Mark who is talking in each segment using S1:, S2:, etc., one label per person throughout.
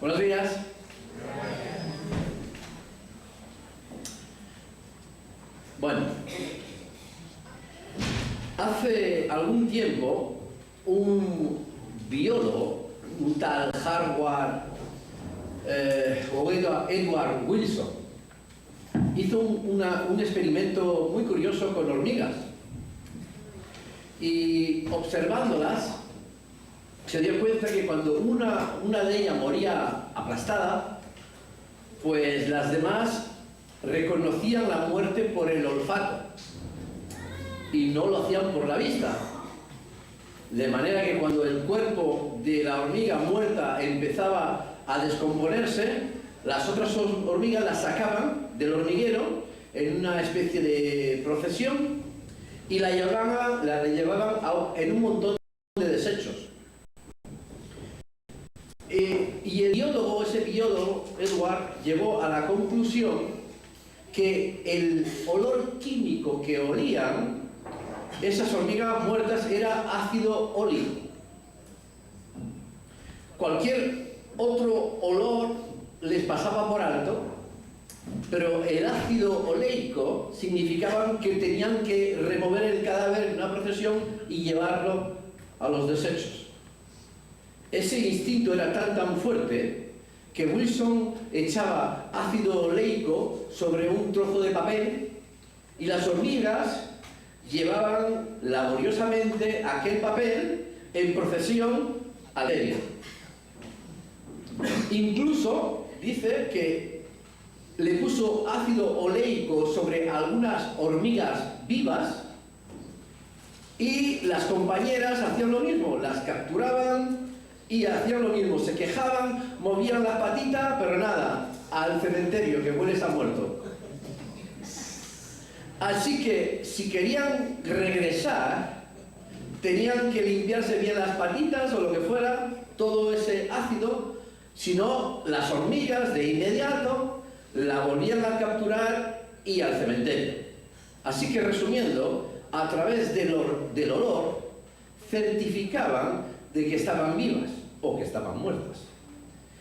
S1: Buenos días. Bueno, hace algún tiempo un biólogo, un tal Edward Wilson, hizo un experimento muy curioso con hormigas y observándolas se dio cuenta que cuando una de ellas moría aplastada, pues las demás reconocían la muerte por el olfato y no lo hacían por la vista. De manera que cuando el cuerpo de la hormiga muerta empezaba a descomponerse, las otras hormigas la sacaban del hormiguero en una especie de procesión y la llevaban en un montón de desechos. Y ese biólogo, Edward, llegó a la conclusión que el olor químico que olían esas hormigas muertas era ácido oleico. Cualquier otro olor les pasaba por alto, pero el ácido oleico significaba que tenían que remover el cadáver en una procesión y llevarlo a los desechos. Ese instinto era tan fuerte que Wilson echaba ácido oleico sobre un trozo de papel y las hormigas llevaban laboriosamente aquel papel en procesión al cementerio. Incluso dice que le puso ácido oleico sobre algunas hormigas vivas y las compañeras hacían lo mismo, las capturaban y hacían lo mismo, se quejaban, movían las patitas, pero nada, al cementerio, que huele a muerto. Así que si querían regresar, tenían que limpiarse bien las patitas o lo que fuera, todo ese ácido, si no, las hormigas de inmediato la volvían a capturar y al cementerio. Así que resumiendo, a través del olor, certificaban de que estaban vivas o que estaban muertas.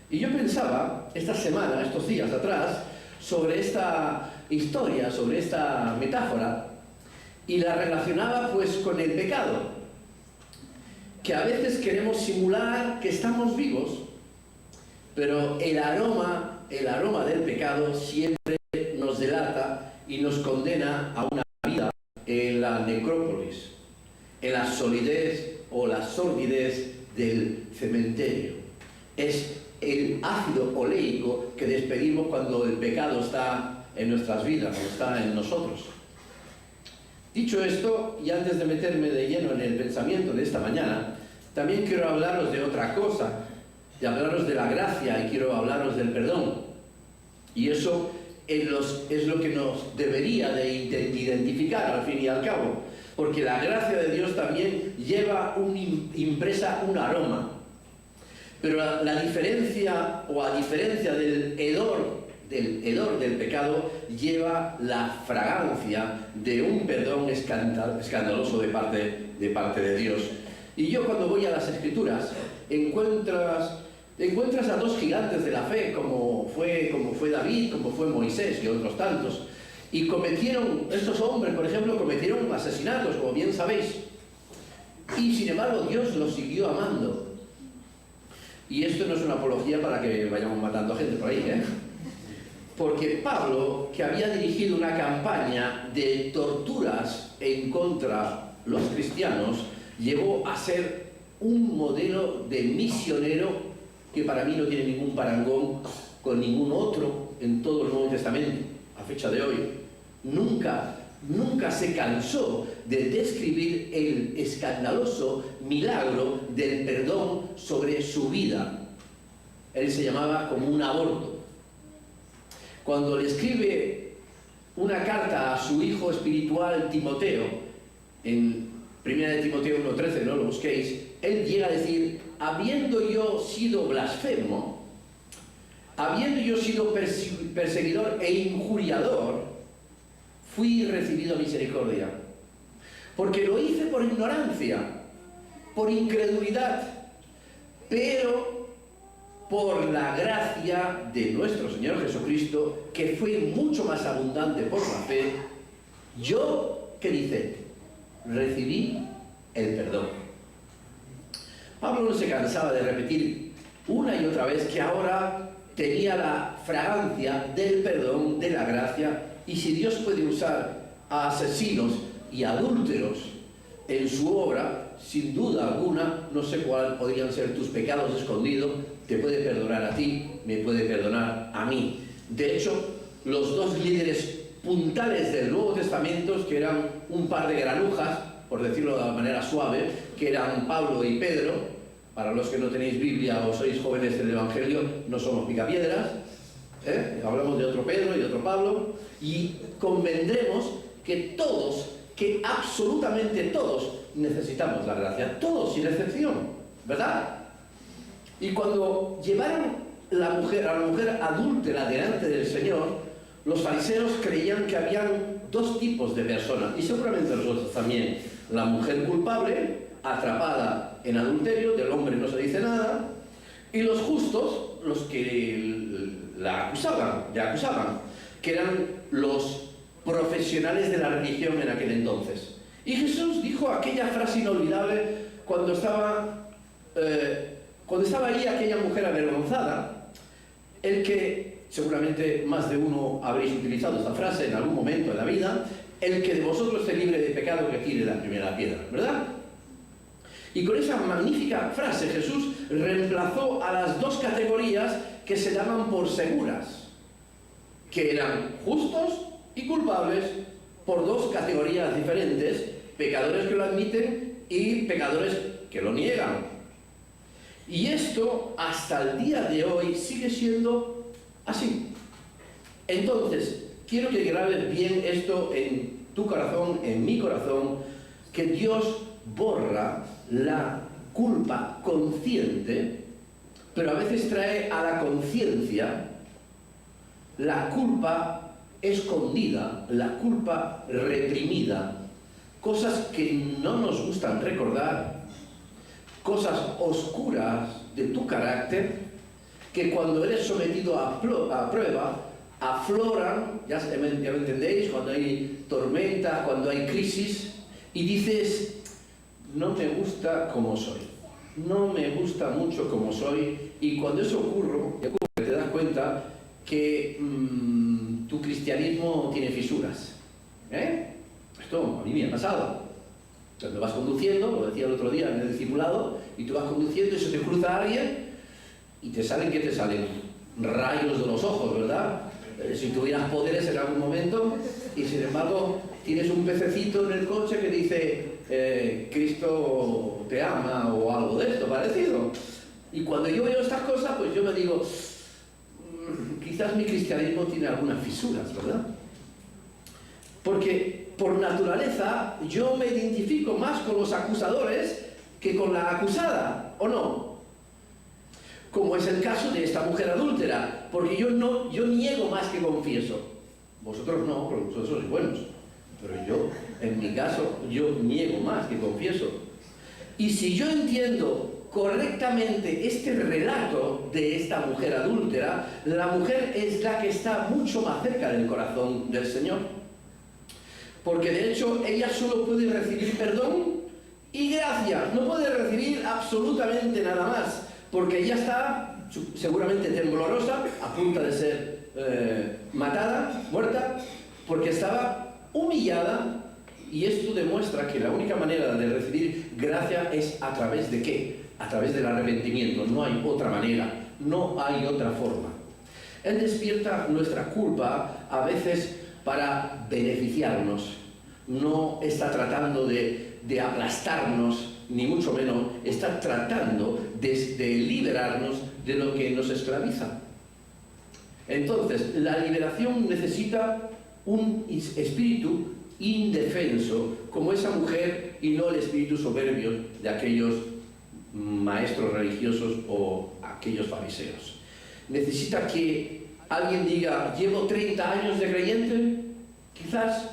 S1: Y yo pensaba esta semana, estos días atrás, sobre esta historia, sobre esta metáfora, y la relacionaba pues con el pecado, que a veces queremos simular que estamos vivos, pero el aroma del pecado siempre nos delata y nos condena a una vida en la necrópolis, en la solidez o la sordidez del cementerio. Es el ácido oleico que despedimos cuando el pecado está en nuestras vidas, cuando está en nosotros. Dicho esto, y antes de meterme de lleno en el pensamiento de esta mañana, también quiero hablaros de otra cosa, de hablaros de la gracia y quiero hablaros del perdón. Y eso es lo que nos debería de identificar al fin y al cabo, porque la gracia de Dios también lleva impresa un aroma. Pero la diferencia, o a diferencia del hedor del pecado, lleva la fragancia de un perdón escandaloso de parte de Dios. Y yo cuando voy a las Escrituras encuentras a dos gigantes de la fe, como fue David, como fue Moisés y otros tantos. Y estos hombres, por ejemplo, cometieron asesinatos, como bien sabéis. Y sin embargo Dios los siguió amando. Y esto no es una apología para que vayamos matando gente por ahí, ¿eh? Porque Pablo, que había dirigido una campaña de torturas en contra de los cristianos, llegó a ser un modelo de misionero que para mí no tiene ningún parangón con ningún otro en todo el Nuevo Testamento, a fecha de hoy. Nunca se cansó de describir el escandaloso milagro del perdón sobre su vida. Él se llamaba como un aborto. Cuando le escribe una carta a su hijo espiritual Timoteo, en 1 Timoteo 1:13, no lo busquéis, él llega a decir: habiendo yo sido blasfemo, habiendo yo sido perseguidor e injuriador, fui recibido misericordia, porque lo hice por ignorancia, por incredulidad, pero por la gracia de nuestro Señor Jesucristo, que fue mucho más abundante por la fe, yo, ¿qué dice? Recibí el perdón. Pablo no se cansaba de repetir una y otra vez que ahora tenía la fragancia del perdón, de la gracia, y si Dios puede usar a asesinos y adúlteros en su obra, sin duda alguna, no sé cuáles podrían ser tus pecados escondidos, te puede perdonar a ti, me puede perdonar a mí. De hecho, los dos líderes puntales del Nuevo Testamento, que eran un par de granujas, por decirlo de manera suave, que eran Pablo y Pedro. Para los que no tenéis Biblia o sois jóvenes del Evangelio, no somos picapiedras, hablamos de otro Pedro y de otro Pablo, y convendremos que todos, que absolutamente todos, necesitamos la gracia, todos sin excepción, ¿verdad? Y cuando llevaron a la mujer adúltera delante del Señor, los fariseos creían que habían dos tipos de personas, y seguramente nosotros también: la mujer culpable, atrapada en adulterio, del hombre no se dice nada, y los justos, los que la acusaban, que eran los profesionales de la religión en aquel entonces. Y Jesús dijo aquella frase inolvidable cuando estaba ahí aquella mujer avergonzada, el que seguramente más de uno habréis utilizado esta frase en algún momento de la vida: el que de vosotros esté libre de pecado, que tire la primera piedra, ¿verdad? Y con esa magnífica frase Jesús reemplazó a las dos categorías que se daban por seguras, que eran justos y culpables, por dos categorías diferentes: pecadores que lo admiten y pecadores que lo niegan. Y esto hasta el día de hoy sigue siendo así. Entonces, quiero que grabes bien esto en tu corazón, en mi corazón, que Dios borra la culpa consciente, pero a veces trae a la conciencia la culpa escondida, la culpa reprimida, cosas que no nos gustan recordar, cosas oscuras de tu carácter, que cuando eres sometido a prueba, afloran, ya me entendéis, cuando hay tormenta, cuando hay crisis, y dices: no me gusta como soy, no me gusta mucho como soy. Y cuando eso ocurre, te das cuenta que tu cristianismo tiene fisuras. Esto a mí me ha pasado. Cuando vas conduciendo, lo decía el otro día en el discipulado, y tú vas conduciendo y se te cruza alguien y te salen rayos de los ojos, ¿verdad? Si tuvieras poderes en algún momento, y sin embargo tienes un pececito en el coche que dice Cristo te ama, o algo de esto parecido. Y cuando yo veo estas cosas, pues yo me digo, quizás mi cristianismo tiene algunas fisuras, ¿verdad? Porque por naturaleza yo me identifico más con los acusadores que con la acusada, ¿o no? Como es el caso de esta mujer adúltera, porque yo niego más que confieso. Vosotros no, porque vosotros sois buenos. Pero yo, en mi caso, yo niego más que confieso. Y si yo entiendo correctamente este relato de esta mujer adúltera, la mujer es la que está mucho más cerca del corazón del Señor. Porque de hecho ella solo puede recibir perdón y gracia, no puede recibir absolutamente nada más, porque ella está seguramente temblorosa, a punto de ser matada, muerta, porque estaba humillada. Y esto demuestra que la única manera de recibir gracia es a través de ¿qué? A través del arrepentimiento. No hay otra manera, no hay otra forma. Él despierta nuestra culpa a veces para beneficiarnos. No está tratando de aplastarnos, ni mucho menos. Está tratando de liberarnos de lo que nos esclaviza. Entonces, la liberación necesita un espíritu indefenso, como esa mujer, y no el espíritu soberbio de aquellos maestros religiosos o aquellos fariseos. Necesita que alguien diga: llevo 30 años de creyente, quizás,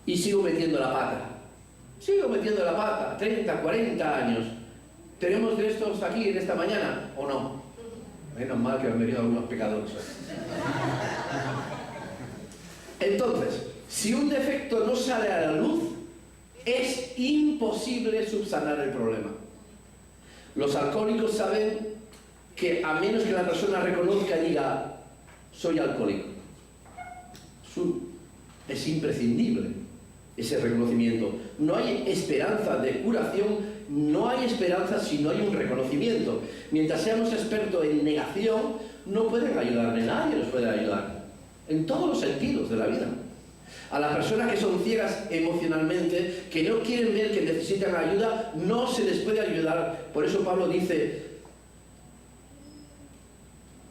S1: y sigo metiendo la pata. Sigo metiendo la pata, 30, 40 años. ¿Tenemos de estos aquí en esta mañana o no? Menos mal que han venido algunos pecadores. Entonces, si un defecto no sale a la luz, es imposible subsanar el problema. Los alcohólicos saben que a menos que la persona reconozca y diga, soy alcohólico, es imprescindible ese reconocimiento. No hay esperanza de curación, no hay esperanza si no hay un reconocimiento. Mientras seamos expertos en negación, no pueden ayudarme, nadie nos puede ayudar, en todos los sentidos de la vida. A las personas que son ciegas emocionalmente, que no quieren ver que necesitan ayuda, no se les puede ayudar. Por eso Pablo dice,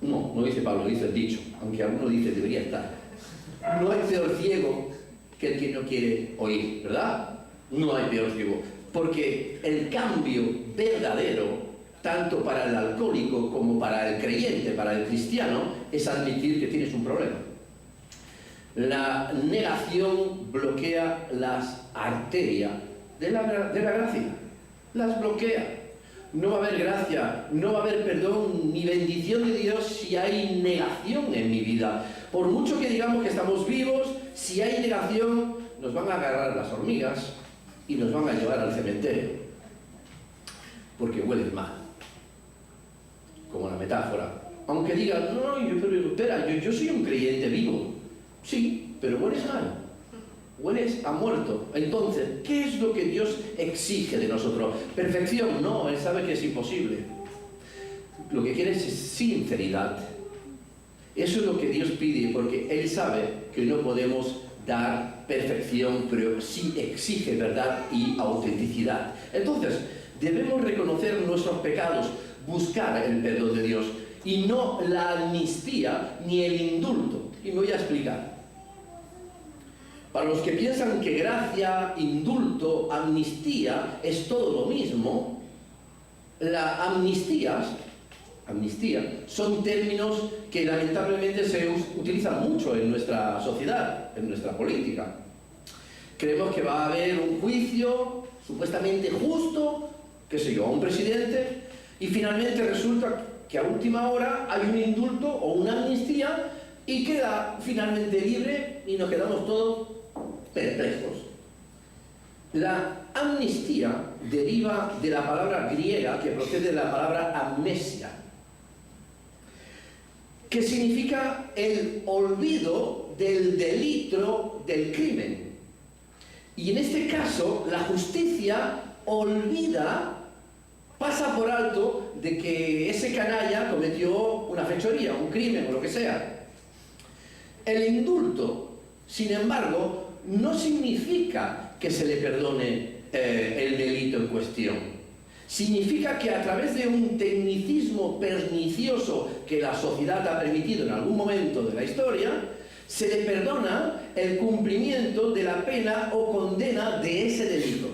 S1: no dice Pablo, dice el dicho, aunque alguno dice debería estar. No hay peor ciego que el que no quiere oír, ¿verdad? No hay peor ciego. Porque el cambio verdadero, tanto para el alcohólico como para el creyente, para el cristiano, es admitir que tienes un problema. La negación bloquea las arterias de la gracia. Las bloquea. No va a haber gracia, no va a haber perdón ni bendición de Dios si hay negación en mi vida. Por mucho que digamos que estamos vivos, si hay negación, nos van a agarrar las hormigas y nos van a llevar al cementerio. Porque hueles mal. Como la metáfora. Aunque digan, no, pero espera, yo soy un creyente vivo. Sí, pero hueles mal. Hueles a muerto. Entonces, ¿qué es lo que Dios exige de nosotros? ¿Perfección? No, Él sabe que es imposible. Lo que quiere es sinceridad. Eso es lo que Dios pide, porque Él sabe que no podemos dar perfección, pero sí exige verdad y autenticidad. Entonces, debemos reconocer nuestros pecados, buscar el perdón de Dios, y no la amnistía ni el indulto. Y me voy a explicar. Para los que piensan que gracia, indulto, amnistía es todo lo mismo, la amnistía son términos que lamentablemente se utilizan mucho en nuestra sociedad, en nuestra política. Creemos que va a haber un juicio supuestamente justo, qué sé yo, a un presidente, y finalmente resulta que a última hora hay un indulto o una amnistía y queda finalmente libre y nos quedamos todos perplejos. La amnistía deriva de la palabra griega que procede de la palabra amnesia, que significa el olvido del delito del crimen. Y en este caso, la justicia olvida, pasa por alto de que ese canalla cometió una fechoría, un crimen o lo que sea. El indulto, sin embargo, no significa que se le perdone el delito en cuestión. Significa que a través de un tecnicismo pernicioso que la sociedad ha permitido en algún momento de la historia, se le perdona el cumplimiento de la pena o condena de ese delito.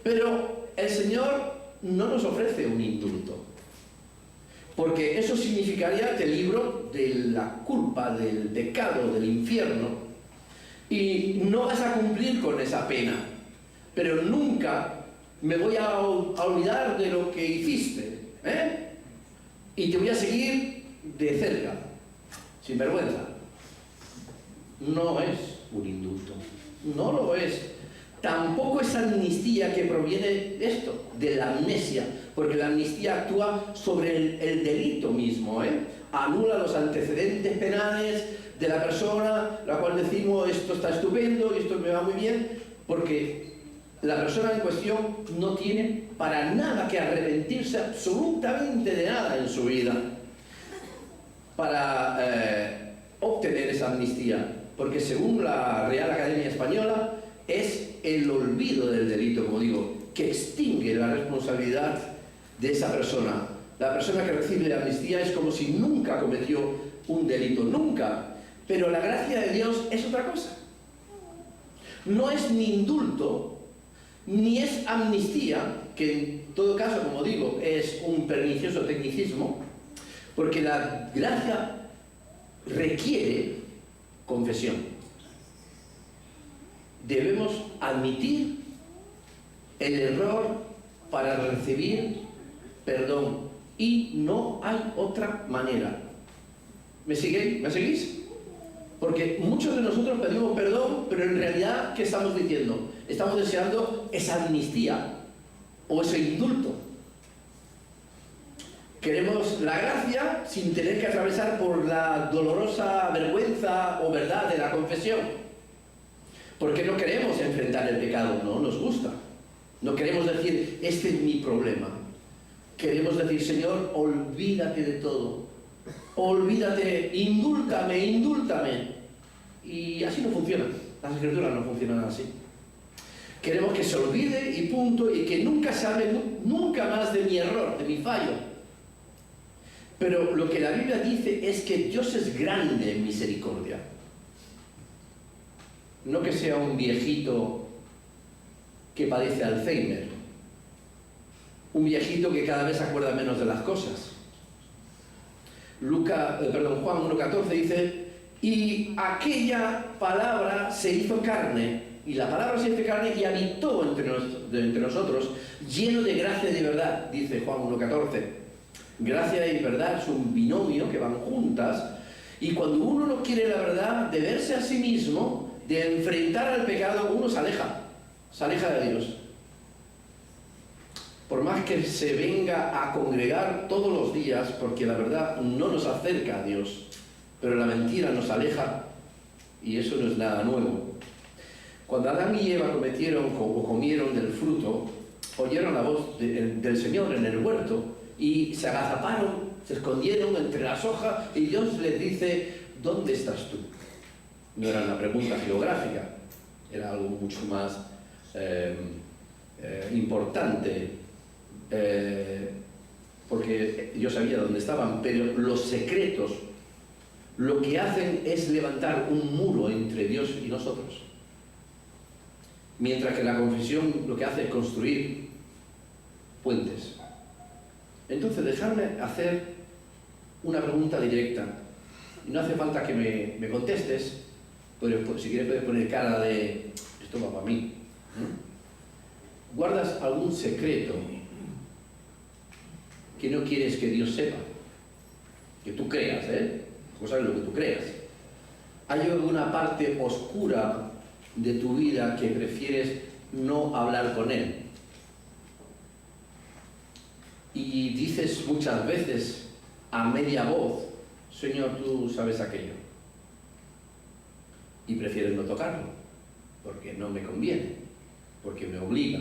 S1: Pero el Señor no nos ofrece un indulto, porque eso significaría te libro de la culpa, del pecado, del infierno, y no vas a cumplir con esa pena, pero nunca me voy a olvidar de lo que hiciste, y te voy a seguir de cerca, sin vergüenza. No es un indulto, no lo es. Tampoco es amnistía que proviene de esto, de la amnesia, porque la amnistía actúa sobre el delito mismo, anula los antecedentes penales de la persona, la cual decimos esto está estupendo y esto me va muy bien, porque la persona en cuestión no tiene para nada que arrepentirse absolutamente de nada en su vida para obtener esa amnistía, porque según la Real Academia Española es el olvido del delito, como digo, que extingue la responsabilidad de esa persona. La persona que recibe la amnistía es como si nunca cometió un delito, nunca. Pero la gracia de Dios es otra cosa. No es ni indulto, ni es amnistía, que en todo caso, como digo, es un pernicioso tecnicismo, porque la gracia requiere confesión. Debemos admitir el error para recibir perdón. y no hay otra manera. ¿Me seguís? ¿Me seguís? Porque muchos de nosotros pedimos perdón, pero en realidad, ¿qué estamos diciendo? Estamos deseando esa amnistía o ese indulto. Queremos la gracia sin tener que atravesar por la dolorosa vergüenza o verdad de la confesión. Porque no queremos enfrentar el pecado, no nos gusta. No queremos decir, este es mi problema. Queremos decir, Señor, olvídate de todo. Olvídate, indúltame, indúltame. Y así no funciona. Las escrituras no funcionan así. Queremos que se olvide y punto, y que nunca se hable nunca más de mi error, de mi fallo. Pero lo que la Biblia dice es que Dios es grande en misericordia. No que sea un viejito que padece Alzheimer. Un viejito que cada vez se acuerda menos de las cosas. Juan 1,14 dice, y aquella palabra se hizo carne, y la palabra se hizo carne y habitó entre nosotros, lleno de gracia y de verdad, dice Juan 1,14. Gracia y verdad es un binomio que van juntas, y cuando uno no quiere la verdad, de verse a sí mismo, de enfrentar al pecado, uno se aleja de Dios. Por más que se venga a congregar todos los días, porque la verdad no nos acerca a Dios, pero la mentira nos aleja, y eso no es nada nuevo. Cuando Adán y Eva comieron del fruto, oyeron la voz del Señor en el huerto, y se agazaparon, se escondieron entre las hojas, y Dios les dice, ¿dónde estás tú? No era una pregunta geográfica, era algo mucho más importante, porque yo sabía dónde estaban, pero los secretos lo que hacen es levantar un muro entre Dios y nosotros, mientras que la confesión lo que hace es construir puentes. Entonces, dejadme hacer una pregunta directa. No hace falta que me contestes, pero si quieres puedes poner cara de esto va para mí. ¿Guardas algún secreto que no quieres que Dios sepa? Que tú creas, cosa es lo que tú creas. ¿Hay alguna parte oscura de tu vida que prefieres no hablar con Él? Y dices muchas veces a media voz, Señor, tú sabes aquello. Y prefieres no tocarlo, porque no me conviene, porque me obliga.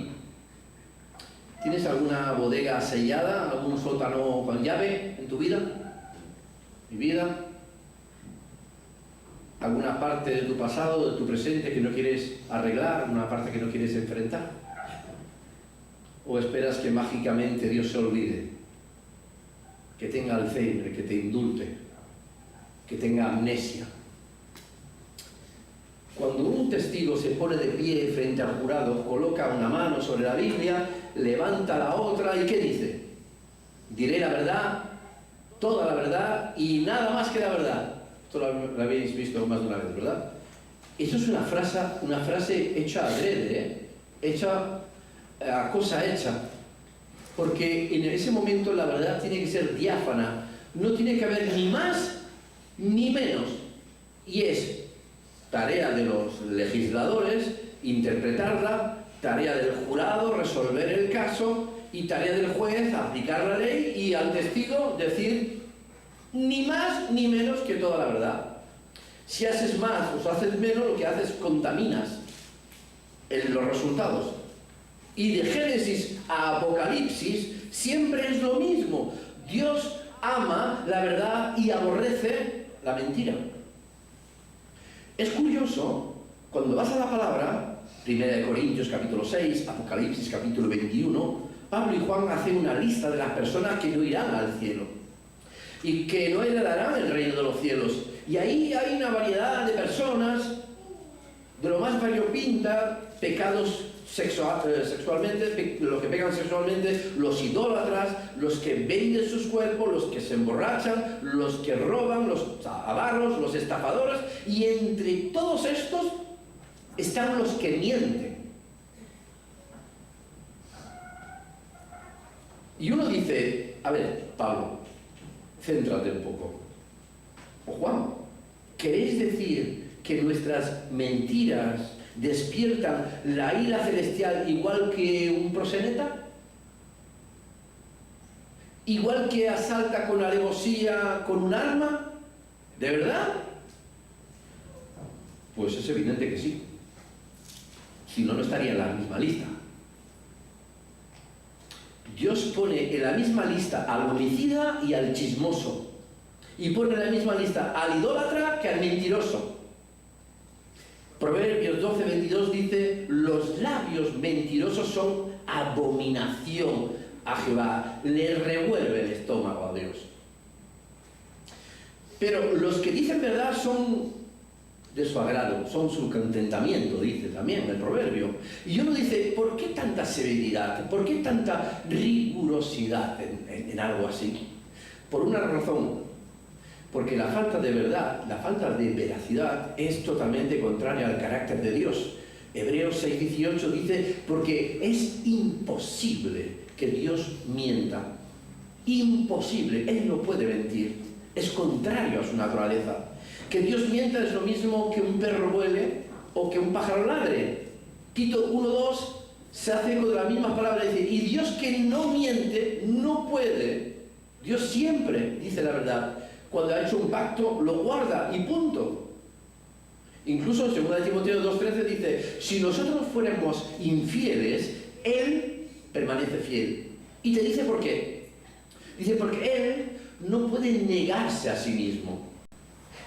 S1: ¿Tienes alguna bodega sellada, algún sótano con llave en tu vida? ¿Mi vida? ¿Alguna parte de tu pasado, de tu presente que no quieres arreglar? ¿Alguna parte que no quieres enfrentar? ¿O esperas que mágicamente Dios se olvide? Que tenga Alzheimer, que te indulte, que tenga amnesia. Cuando un testigo se pone de pie frente al jurado, coloca una mano sobre la Biblia, levanta la otra y ¿qué dice? Diré la verdad, toda la verdad y nada más que la verdad. Esto lo habéis visto más de una vez, ¿verdad? Eso es una frase hecha adrede, hecha a cosa hecha. Porque en ese momento la verdad tiene que ser diáfana, no tiene que haber ni más ni menos. Y es tarea de los legisladores interpretarla, tarea del jurado resolver el caso y tarea del juez aplicar la ley y al testigo decir ni más ni menos que toda la verdad. Si haces más o haces menos, lo que haces es contaminas los resultados. Y de Génesis a Apocalipsis siempre es lo mismo. Dios ama la verdad y aborrece la mentira. Es curioso, cuando vas a la palabra, 1 Corintios capítulo 6, Apocalipsis capítulo 21, Pablo y Juan hacen una lista de las personas que no irán al cielo y que no heredarán el reino de los cielos. Y ahí hay una variedad de personas, de lo más variopinta, pecados sexualmente, los que pecan sexualmente, los idólatras, los que venden sus cuerpos, los que se emborrachan, los que roban, los avaros, los estafadores, y entre todos estos están los que mienten. Y uno dice, a ver, Pablo, céntrate un poco. O Juan, ¿queréis decir que nuestras mentiras despiertan la ira celestial igual que un proseneta? ¿Igual que asalta con alevosía con un arma? ¿De verdad? Pues es evidente que sí. Si no, no estaría en la misma lista. Dios pone en la misma lista al homicida y al chismoso. Y pone en la misma lista al idólatra que al mentiroso. Proverbios 12:22 dice: los labios mentirosos son abominación a Jehová, le revuelve el estómago a Dios. Pero los que dicen verdad son de su agrado, son su contentamiento, dice también el proverbio. Y uno dice, ¿por qué tanta severidad? ¿Por qué tanta rigurosidad en algo así? Por una razón. Porque la falta de verdad, la falta de veracidad es totalmente contraria al carácter de Dios. Hebreos 6:18 dice, porque es imposible que Dios mienta. Imposible, Él no puede mentir. Es contrario a su naturaleza. Que Dios mienta es lo mismo que un perro vuele o que un pájaro ladre. Tito 1:2 se hace eco de las mismas palabras y dice, y Dios que no miente, no puede. Dios siempre dice la verdad. Cuando ha hecho un pacto, lo guarda y punto. Incluso en 2 Timoteo 2:13 dice, si nosotros fuéramos infieles, Él permanece fiel. Y te dice por qué. Dice, porque Él no puede negarse a sí mismo.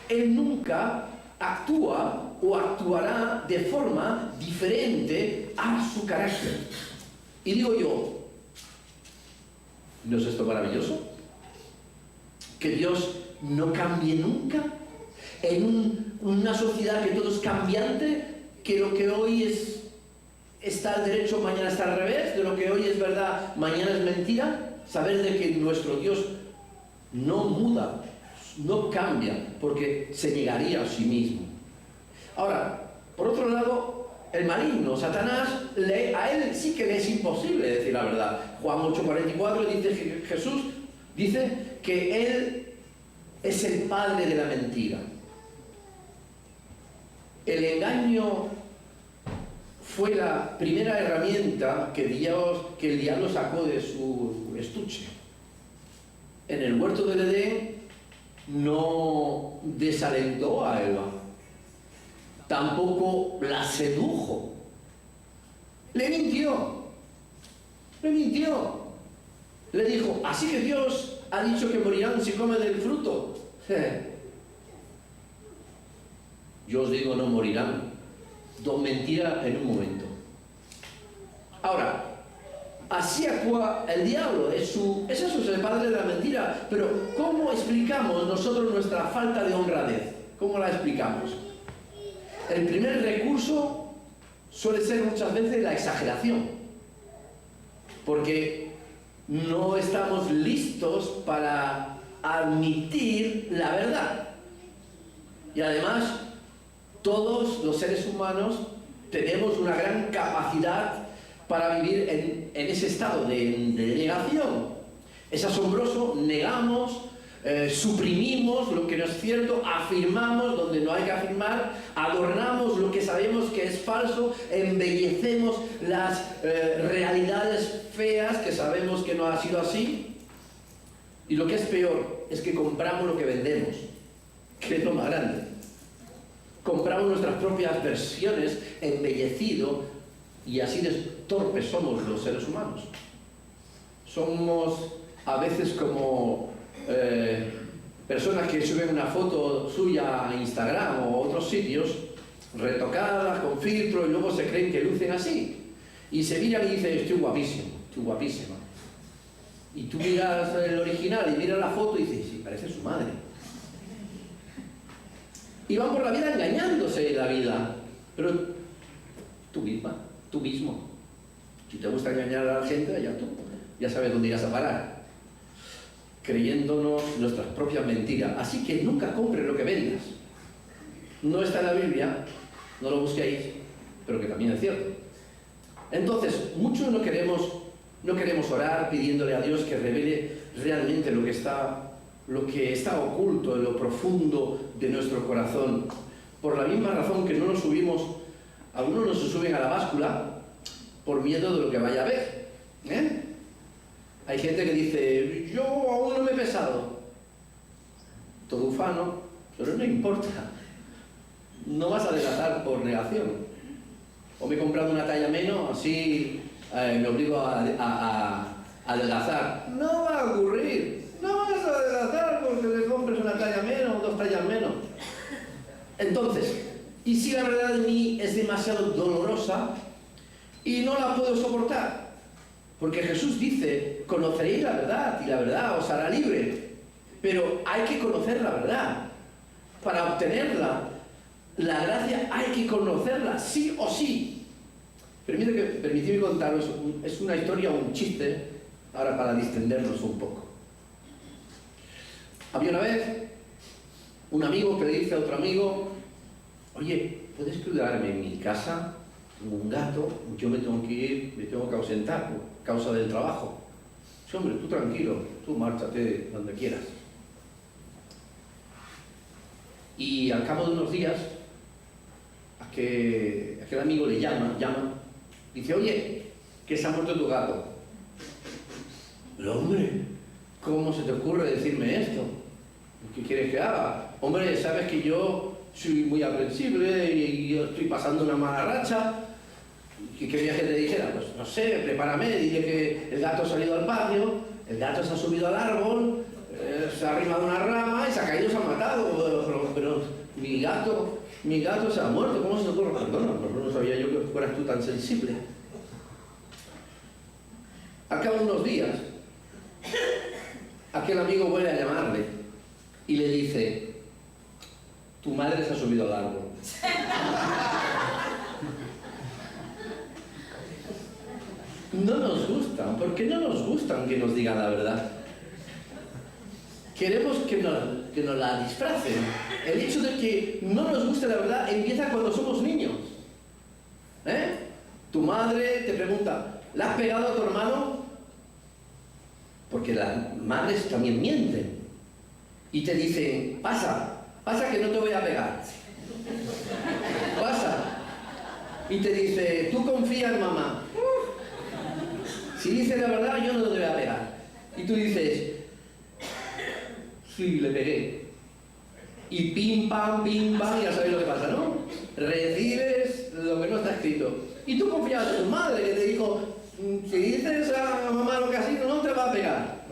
S1: Él nunca actúa o actuará de forma diferente a su carácter. Y digo yo, ¿no es esto maravilloso? Que Dios no cambie nunca en una sociedad que todo es cambiante, que lo que hoy está al derecho, mañana está al revés, de lo que hoy es verdad, mañana es mentira. Saber de que nuestro Dios no muda, no cambia, porque se negaría a sí mismo. Ahora, por otro lado, el maligno, Satanás, a él sí que le es imposible decir la verdad. Juan 8:44 dice Jesús, dice que él es el padre de la mentira. El engaño fue la primera herramienta que el diablo sacó de su estuche. En el huerto del Edén no desalentó a Eva, tampoco la sedujo, le mintió, le dijo, así que Dios ha dicho que morirán si comen del fruto. Yo os digo, no morirán. Dos mentiras en un momento. Ahora, así actúa el diablo, eso es el padre de la mentira. Pero ¿cómo explicamos nosotros nuestra falta de honradez? ¿Cómo la explicamos? El primer recurso suele ser muchas veces la exageración, porque no estamos listos para admitir la verdad. Y además, todos los seres humanos tenemos una gran capacidad para vivir en ese estado de negación. Es asombroso, negamos, suprimimos lo que no es cierto, afirmamos donde no hay que afirmar, adornamos lo que sabemos que es falso, embellecemos las realidades feas que sabemos que no ha sido así. Y lo que es peor es que compramos lo que vendemos, que es lo más grande. Compramos nuestras propias versiones embellecido, y así de torpes somos los seres humanos. Somos a veces como personas que suben una foto suya a Instagram o a otros sitios, retocadas, con filtro, y luego se creen que lucen así. Y se miran y dicen, estoy guapísimo, estoy guapísima. Y tú miras el original y miras la foto y dices, sí, parece su madre. Y van por la vida engañándose en la vida. Pero tú misma, tú mismo. Si te gusta engañar a la gente, ya tú, ya sabes dónde irás a parar. Creyéndonos nuestras propias mentiras. Así que nunca compres lo que vendas. No está en la Biblia, no lo busquéis, pero que también es cierto. Entonces, muchos no queremos No queremos orar pidiéndole a Dios que revele realmente lo que está oculto en lo profundo de nuestro corazón. Por la misma razón que no nos subimos, algunos no se suben a la báscula por miedo de lo que vaya a ver. Hay gente que dice, yo aún no me he pesado. Todo ufano, pero no importa. No vas a adelgazar por negación. O me he comprado una talla menos, así me obligo a adelgazar. No va a ocurrir. No vas a adelgazar porque te compres una talla menos o 2 tallas menos. Entonces, ¿y si la verdad de mí es demasiado dolorosa y no la puedo soportar? Porque Jesús dice, conoceréis la verdad y la verdad os hará libre. Pero hay que conocer la verdad. Para obtenerla, la gracia hay que conocerla, sí o sí. Permitidme contaros, es una historia o un chiste, ahora para distendernos un poco. Había una vez un amigo que le dice a otro amigo, oye, ¿puedes cuidarme en mi casa? Tengo un gato, yo me tengo que ir, me tengo que ausentar por causa del trabajo. Sí, hombre, tú tranquilo, tú márchate donde quieras. Y al cabo de unos días, aquel amigo le llama, dice, oye, que se ha muerto tu gato. Pero hombre, ¿cómo se te ocurre decirme esto? ¿Qué quieres que haga? Hombre, sabes que yo soy muy aprensible y yo estoy pasando una mala racha. ¿Qué querías que te dijera? Pues no sé, prepárame, dile que el gato ha salido al patio, el gato se ha subido al árbol, se ha arrimado una rama y se ha caído y se ha matado. Pero mi gato se ha muerto, ¿cómo se te ocurre? Perdona, no sabía yo que fueras tú tan sensible. Al cabo de unos días, aquel amigo vuelve a llamarle y le dice, tu madre se ha subido al árbol. No nos gustan, ¿por qué no nos gustan que nos digan la verdad? Queremos que nos la disfracen. El hecho de que no nos guste la verdad empieza cuando somos niños. Tu madre te pregunta, ¿le has pegado a tu hermano? Porque las madres también mienten. Y te dicen, pasa que no te voy a pegar. Pasa. Y te dice, tú confía en mamá. Si dices la verdad, yo no te voy a pegar. Y tú dices, sí, le pegué. Y pim, pam, ya sabéis lo que pasa, ¿no? Recibes lo que no está escrito. Y tú confías en tu madre que te dijo, si dices a mamá lo que ha sido, no te va a pegar.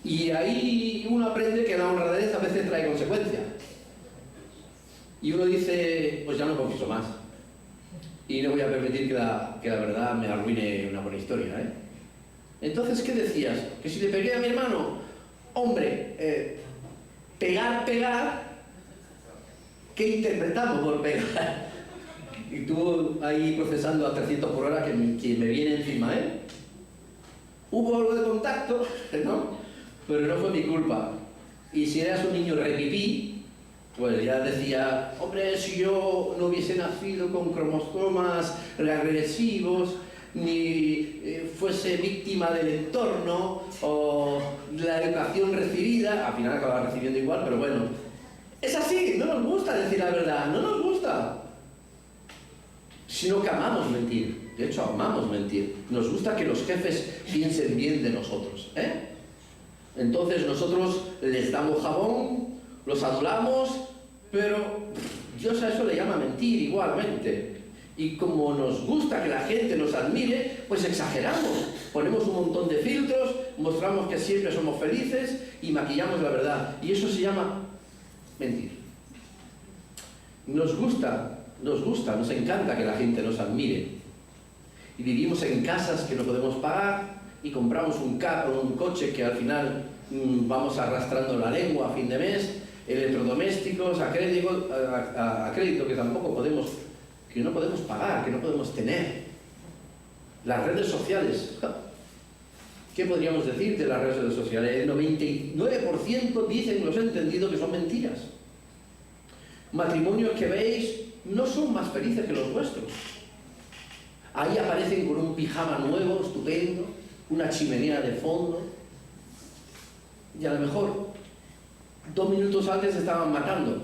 S1: Y ahí uno aprende que la honradez a veces trae consecuencias. Y uno dice, pues ya no confieso más. Y no voy a permitir que la verdad me arruine una buena historia, Entonces, ¿qué decías? Que si le pegué a mi hermano, hombre, pegar, ¿qué interpretamos por pegar? Y tú ahí procesando a 300 por hora que me viene encima, Hubo algo de contacto, ¿no? Pero no fue mi culpa. Y si eras un niño repipí, pues ya decía, hombre, si yo no hubiese nacido con cromosomas regresivos, ni fuese víctima del entorno o la educación recibida, al final acababa recibiendo igual, pero bueno, es así, no nos gusta decir la verdad, no nos gusta. Sino que amamos mentir, de hecho amamos mentir, nos gusta que los jefes piensen bien de nosotros, Entonces nosotros les damos jabón, los adulamos, pero Dios a eso le llama mentir igualmente. Y como nos gusta que la gente nos admire, pues exageramos. Ponemos un montón de filtros, mostramos que siempre somos felices y maquillamos la verdad. Y eso se llama mentir. Nos gusta, nos encanta que la gente nos admire. Y vivimos en casas que no podemos pagar y compramos un coche que al final vamos arrastrando la lengua a fin de mes, electrodomésticos a crédito que tampoco podemos, que no podemos pagar, que no podemos tener. Las redes sociales. ¿Qué podríamos decir de las redes sociales? El 99% dicen, los he entendido, que son mentiras. Matrimonios que veis no son más felices que los vuestros. Ahí aparecen con un pijama nuevo, estupendo, una chimenea de fondo, y a lo mejor 2 minutos antes se estaban matando.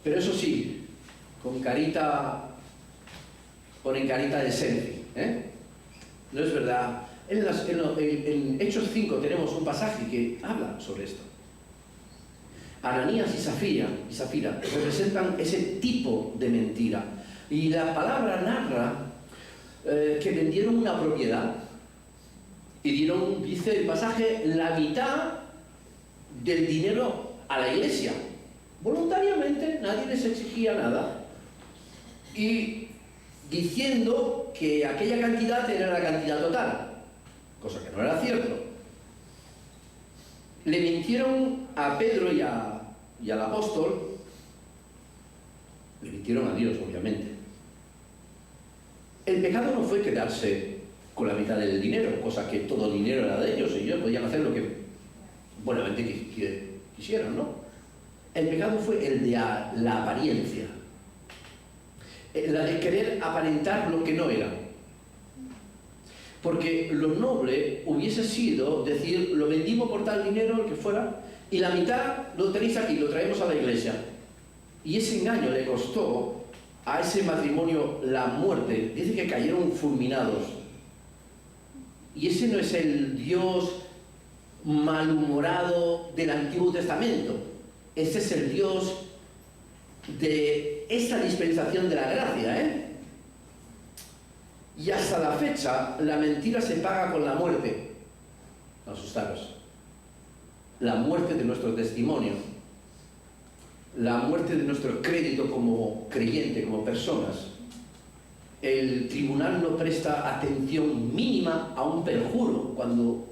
S1: Pero eso sí, con carita, ponen carita de selfie, ¿eh? No es verdad. En Hechos 5 tenemos un pasaje que habla sobre esto. Ananías y Zafira representan ese tipo de mentira. Y la palabra narra que vendieron una propiedad y dieron, dice el pasaje, la mitad del dinero a la iglesia. Voluntariamente, nadie les exigía nada. Y diciendo que aquella cantidad era la cantidad total, cosa que no era cierto. Le mintieron a Pedro y al apóstol, le mintieron a Dios, obviamente. El pecado no fue quedarse con la mitad del dinero, cosa que todo el dinero era de ellos y ellos podían hacer lo que buenamente quisieran, ¿no? El pecado fue el de la apariencia, la de querer aparentar lo que no era. Porque lo noble hubiese sido decir, lo vendimos por tal dinero, el que fuera, y la mitad lo tenéis aquí, lo traemos a la iglesia. Y ese engaño le costó a ese matrimonio la muerte. Dice que cayeron fulminados. Y ese no es el Dios malhumorado del Antiguo Testamento. Ese es el Dios de esa dispensación de la gracia, ¿eh? Y hasta la fecha, la mentira se paga con la muerte. No asustaros. La muerte de nuestro testimonio. La muerte de nuestro crédito como creyente, como personas. El tribunal no presta atención mínima a un perjuro. Cuando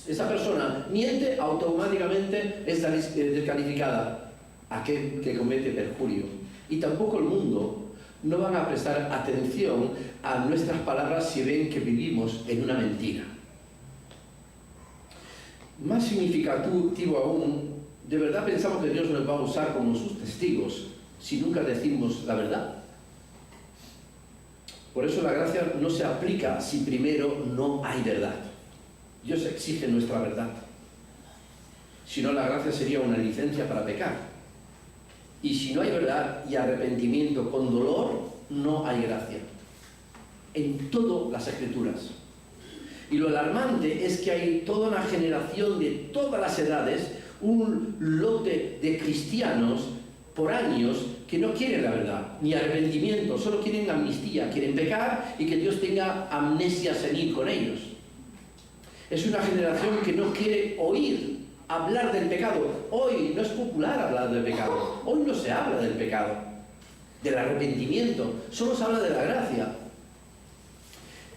S1: esa persona miente, automáticamente es descalificada. Aquel que comete perjurio. Y tampoco el mundo no van a prestar atención a nuestras palabras si ven que vivimos en una mentira. Más significativo aún, ¿de verdad pensamos que Dios nos va a usar como sus testigos si nunca decimos la verdad? Por eso la gracia no se aplica si primero no hay verdad. Dios exige nuestra verdad. Si no, la gracia sería una licencia para pecar. Y si no hay verdad y arrepentimiento con dolor, no hay gracia. En todas las Escrituras. Y lo alarmante es que hay toda una generación de todas las edades, un lote de cristianos por años que no quieren la verdad, ni arrepentimiento, solo quieren amnistía, quieren pecar y que Dios tenga amnesia senil con ellos. Es una generación que no quiere oír hablar del pecado. Hoy no es popular hablar del pecado. Hoy no se habla del pecado, del arrepentimiento. Solo se habla de la gracia.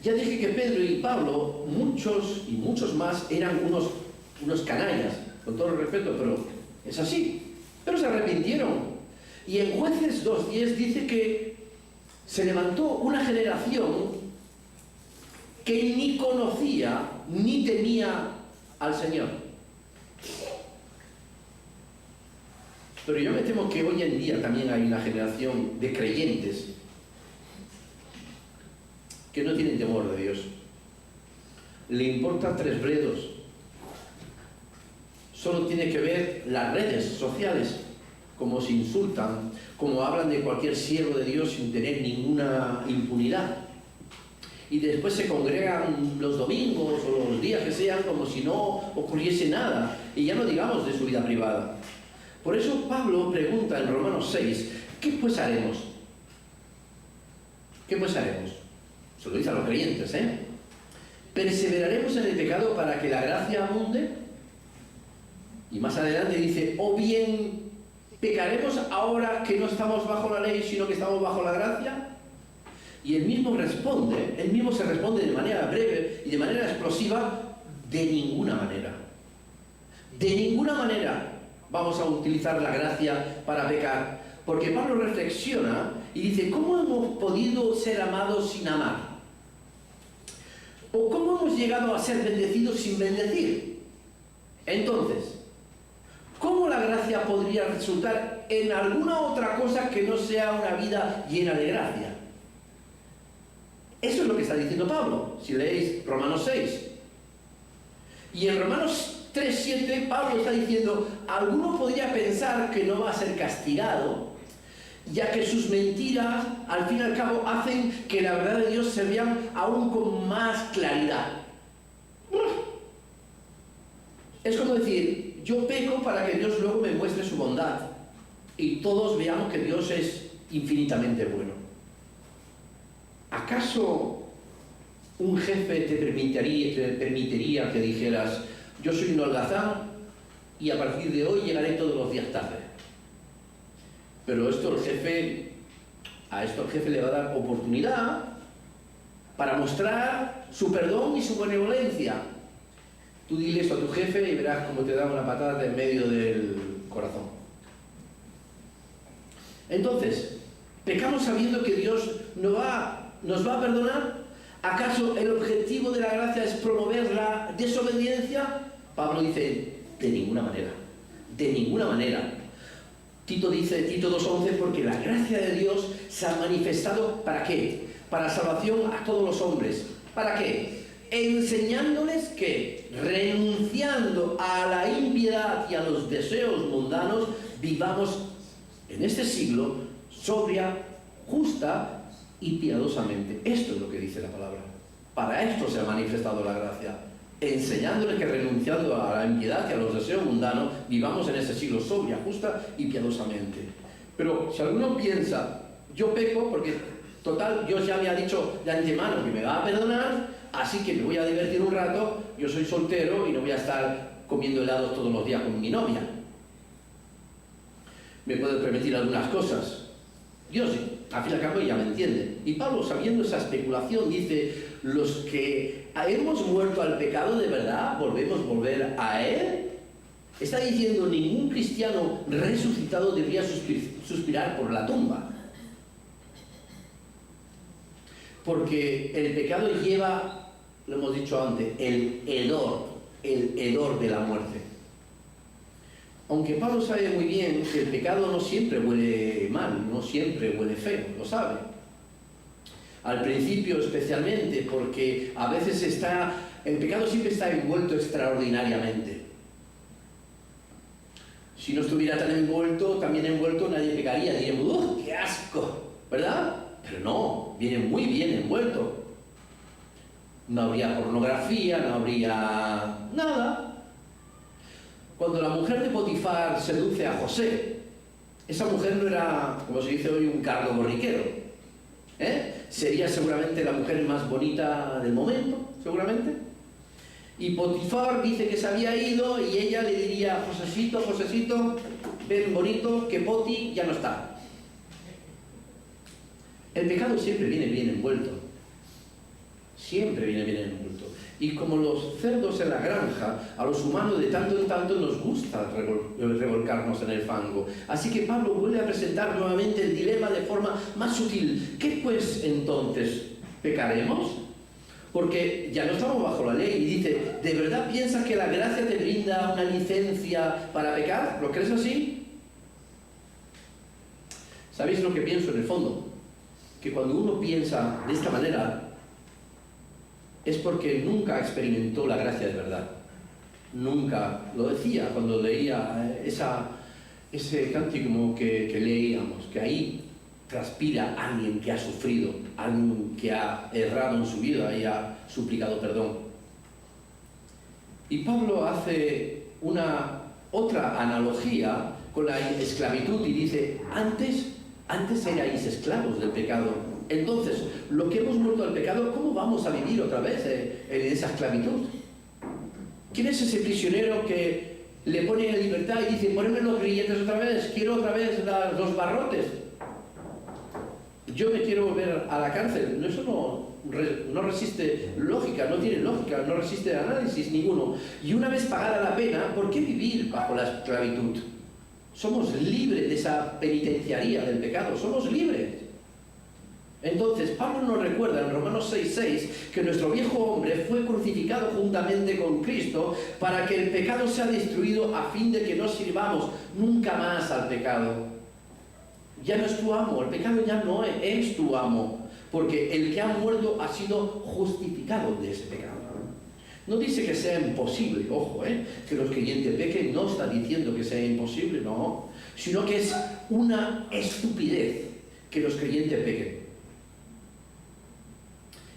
S1: Ya dije que Pedro y Pablo, muchos y muchos más, eran unos canallas, con todo el respeto, pero es así. Pero se arrepintieron. Y en Jueces 2:10 dice que se levantó una generación que ni conocía ni temía al Señor. Pero yo me temo que hoy en día también hay una generación de creyentes que no tienen temor de Dios. Le importan 3 bledos. Solo tiene que ver las redes sociales, cómo se insultan, cómo hablan de cualquier siervo de Dios sin tener ninguna impunidad. Y después se congregan los domingos o los días que sean como si no ocurriese nada. Y ya no digamos de su vida privada. Por eso Pablo pregunta en Romanos 6, ¿qué pues haremos? ¿Qué pues haremos? Se lo dice a los creyentes, ¿eh? ¿Perseveraremos en el pecado para que la gracia abunde? Y más adelante dice, o bien pecaremos ahora que no estamos bajo la ley, sino que estamos bajo la gracia. Y él mismo se responde de manera breve y de manera explosiva, de ninguna manera. De ninguna manera vamos a utilizar la gracia para pecar. Porque Pablo reflexiona y dice, ¿cómo hemos podido ser amados sin amar? ¿O cómo hemos llegado a ser bendecidos sin bendecir? Entonces, ¿cómo la la gracia podría resultar en alguna otra cosa que no sea una vida llena de gracia? Eso es lo que está diciendo Pablo, si leéis Romanos 6. Y en Romanos 3:7 Pablo está diciendo, alguno podría pensar que no va a ser castigado, ya que sus mentiras al fin y al cabo hacen que la verdad de Dios se vean aún con más claridad. Es como decir, yo peco para que Dios luego me muestre su bondad y todos veamos que Dios es infinitamente bueno. ¿Acaso un jefe te permitiría que dijeras, yo soy un holgazán y a partir de hoy llegaré todos los días tarde? Pero a esto el jefe le va a dar oportunidad para mostrar su perdón y su benevolencia. Tú dile eso a tu jefe y verás cómo te da una patada en medio del corazón. Entonces, ¿pecamos sabiendo que Dios nos va a perdonar? ¿Acaso el objetivo de la gracia es promover la desobediencia? Pablo dice, de ninguna manera. De ninguna manera. Tito dice, Tito 2:11, porque la gracia de Dios se ha manifestado, ¿para qué? Para salvación a todos los hombres. ¿Para qué? Enseñándoles que, renunciando a la impiedad y a los deseos mundanos, vivamos en este siglo sobria, justa y piadosamente. Esto es lo que dice la palabra. Para esto se ha manifestado la gracia. Enseñándoles que renunciando a la impiedad y a los deseos mundanos, vivamos en este siglo sobria, justa y piadosamente. Pero si alguno piensa, yo peco porque, total, Dios ya me ha dicho de antemano que me va a perdonar, así que me voy a divertir un rato, yo soy soltero y no voy a estar comiendo helados todos los días con mi novia. Me puedo permitir algunas cosas. Dios, al fin y al cabo, ya me entiende. Y Pablo, sabiendo esa especulación, dice, los que hemos muerto al pecado de verdad, volver a él. Está diciendo, ningún cristiano resucitado debería suspirar por la tumba. Porque el pecado lleva, lo hemos dicho antes, el hedor de la muerte. Aunque Pablo sabe muy bien que el pecado no siempre huele mal, no siempre huele feo, lo sabe. Al principio especialmente, porque a veces el pecado siempre está envuelto extraordinariamente. Si no estuviera también envuelto, nadie pecaría, diríamos, ¡qué asco! ¿Verdad? Pero no, viene muy bien envuelto. No habría pornografía, no habría nada. Cuando la mujer de Potifar seduce a José, esa mujer no era, como se dice hoy, un cardo borriquero. Sería seguramente la mujer más bonita del momento, seguramente. Y Potifar dice que se había ido y ella le diría, Josecito, ven bonito, que Poti ya no está. El pecado siempre viene bien envuelto. Siempre viene bien envuelto. Y como los cerdos en la granja, a los humanos de tanto en tanto nos gusta revolcarnos en el fango. Así que Pablo vuelve a presentar nuevamente el dilema de forma más sutil. ¿Qué pues entonces? ¿Pecaremos? Porque ya no estamos bajo la ley. Y dice, ¿de verdad piensas que la gracia te brinda una licencia para pecar? ¿Lo crees así? ¿Sabéis lo que pienso en el fondo? Que cuando uno piensa de esta manera, es porque nunca experimentó la gracia de verdad. Nunca. Lo decía cuando leía ese cántico que leíamos, que ahí transpira alguien que ha sufrido, alguien que ha errado en su vida y ha suplicado perdón. Y Pablo hace otra analogía con la esclavitud y dice, antes erais esclavos del pecado. Entonces, lo que hemos muerto al pecado, ¿cómo vamos a vivir otra vez en esa esclavitud? ¿Quién es ese prisionero que le pone en libertad y dice, poneme los grilletes otra vez, quiero otra vez los barrotes? Yo me quiero volver a la cárcel. Eso no resiste lógica, no tiene lógica, no resiste análisis ninguno. Y una vez pagada la pena, ¿por qué vivir bajo la esclavitud? Somos libres de esa penitenciaría del pecado, somos libres. Entonces, Pablo nos recuerda en Romanos 6:6 que nuestro viejo hombre fue crucificado juntamente con Cristo para que el pecado sea destruido a fin de que no sirvamos nunca más al pecado. Ya no es tu amo, el pecado ya no es tu amo, porque el que ha muerto ha sido justificado de ese pecado. No dice que sea imposible, ojo, que los creyentes pequen, no está diciendo que sea imposible, no, sino que es una estupidez que los creyentes pequen.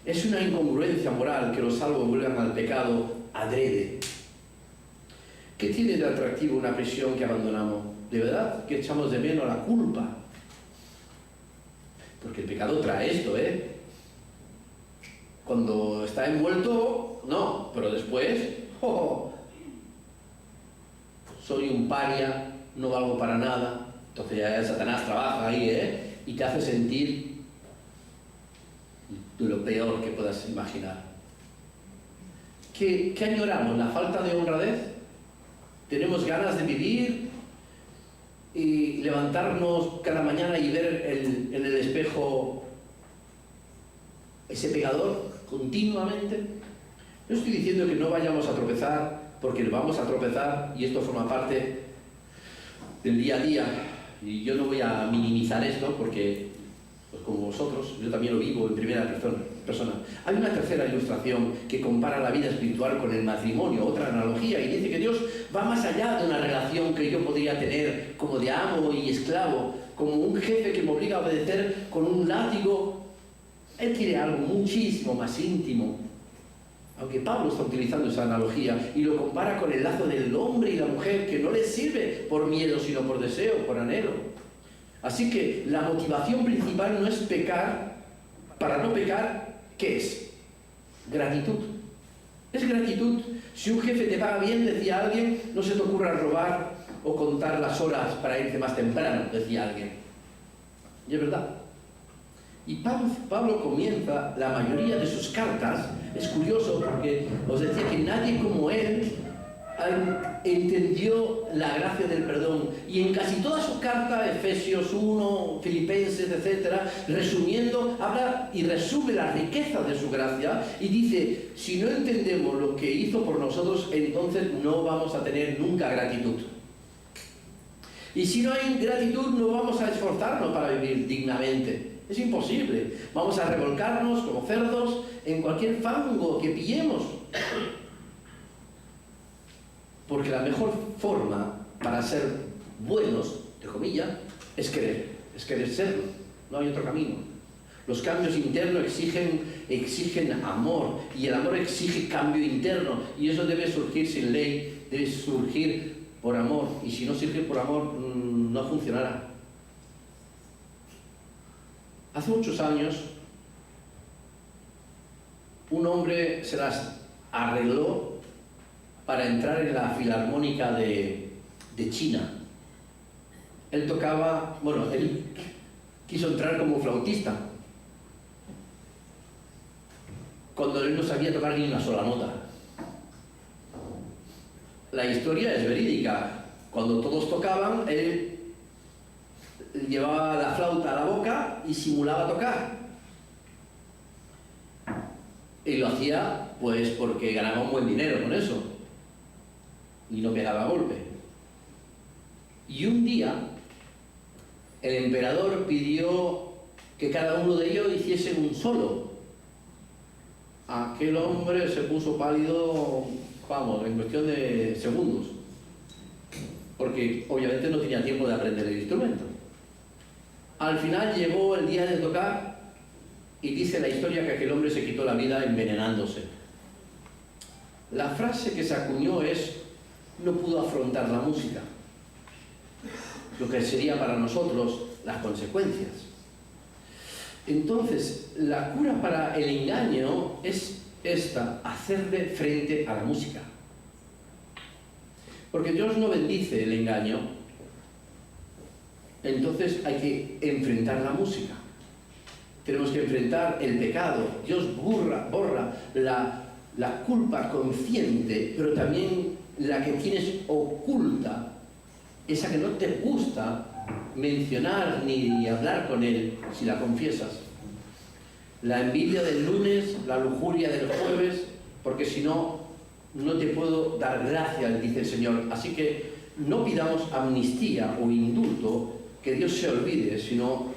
S1: Es una incongruencia moral que los salvos vuelvan al pecado adrede. ¿Qué tiene de atractivo una prisión que abandonamos? De verdad que echamos de menos la culpa. Porque el pecado trae esto, Cuando está envuelto, no, pero después, soy un paria, no valgo para nada. Entonces ya Satanás trabaja ahí, y te hace sentir de lo peor que puedas imaginar. ¿Qué añoramos? ¿La falta de honradez? ¿Tenemos ganas de vivir y levantarnos cada mañana y ver en el espejo ese pecador continuamente? No estoy diciendo que no vayamos a tropezar, porque vamos a tropezar y esto forma parte del día a día, y yo no voy a minimizar esto porque, pues como vosotros, yo también lo vivo en primera persona. Hay una tercera ilustración que compara la vida espiritual con el matrimonio, otra analogía, y dice que Dios va más allá de una relación que yo podría tener como de amo y esclavo, como un jefe que me obliga a obedecer con un látigo. Él quiere algo muchísimo más íntimo, aunque Pablo está utilizando esa analogía y lo compara con el lazo del hombre y la mujer, que no les sirve por miedo, sino por deseo, por anhelo. Así que la motivación principal no es pecar. Para no pecar, ¿qué es? Gratitud. Es gratitud. Si un jefe te paga bien, decía alguien, no se te ocurra robar o contar las horas para irte más temprano, decía alguien. Y es verdad. Y Pablo comienza la mayoría de sus cartas, es curioso porque os decía que nadie como él entendió la gracia del perdón, y en casi toda su carta, Efesios 1, Filipenses, etc., resumiendo, habla y resume la riqueza de su gracia y dice: si no entendemos lo que hizo por nosotros, entonces no vamos a tener nunca gratitud. Y si no hay gratitud, no vamos a esforzarnos para vivir dignamente. Es imposible. Vamos a revolcarnos como cerdos en cualquier fango que pillemos. Porque la mejor forma para ser buenos, entre comillas, es querer serlo. No hay otro camino. Los cambios internos exigen amor, y el amor exige cambio interno, y eso debe surgir sin ley, debe surgir por amor, y si no surge por amor, no funcionará. Hace muchos años, un hombre se las arregló para entrar en la Filarmónica de China. Él tocaba, él quiso entrar como flautista, cuando él no sabía tocar ni una sola nota. La historia es verídica. Cuando todos tocaban, él llevaba la flauta a la boca y simulaba tocar. Y lo hacía pues porque ganaba un buen dinero con eso y no pegaba golpe. Y un día el emperador pidió que cada uno de ellos hiciese un solo. Aquel hombre se puso pálido, en cuestión de segundos, porque obviamente no tenía tiempo de aprender el instrumento. Al final llegó el día de tocar y dice la historia que aquel hombre se quitó la vida envenenándose. La frase que se acuñó es: no pudo afrontar la música, lo que sería para nosotros las consecuencias. Entonces, la cura para el engaño es esta: hacerle frente a la música. Porque Dios no bendice el engaño, entonces hay que enfrentar la música. Tenemos que enfrentar el pecado. Dios borra la culpa consciente, pero también la que tienes oculta, esa que no te gusta mencionar ni hablar con Él si la confiesas. la envidia del lunes, la lujuria del jueves, porque si no, no te puedo dar gracia, dice el Señor. Así que no pidamos amnistía o indulto, que Dios se olvide, sino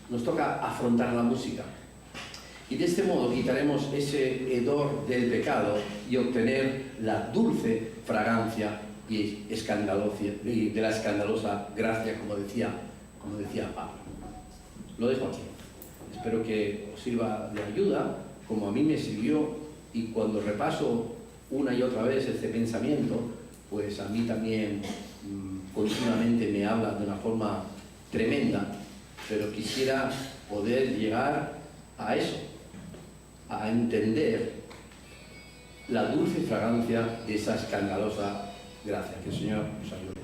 S1: nos toca afrontar la música. Y de este modo quitaremos ese hedor del pecado y obtener la dulce fragancia y de la escandalosa gracia, como decía Pablo. Lo dejo aquí. Espero que os sirva de ayuda, como a mí me sirvió, y cuando repaso una y otra vez este pensamiento, pues a mí también continuamente me habla de una forma tremenda, pero quisiera poder llegar a eso, a entender la dulce fragancia de esa escandalosa gracia. Que el Señor nos ayude.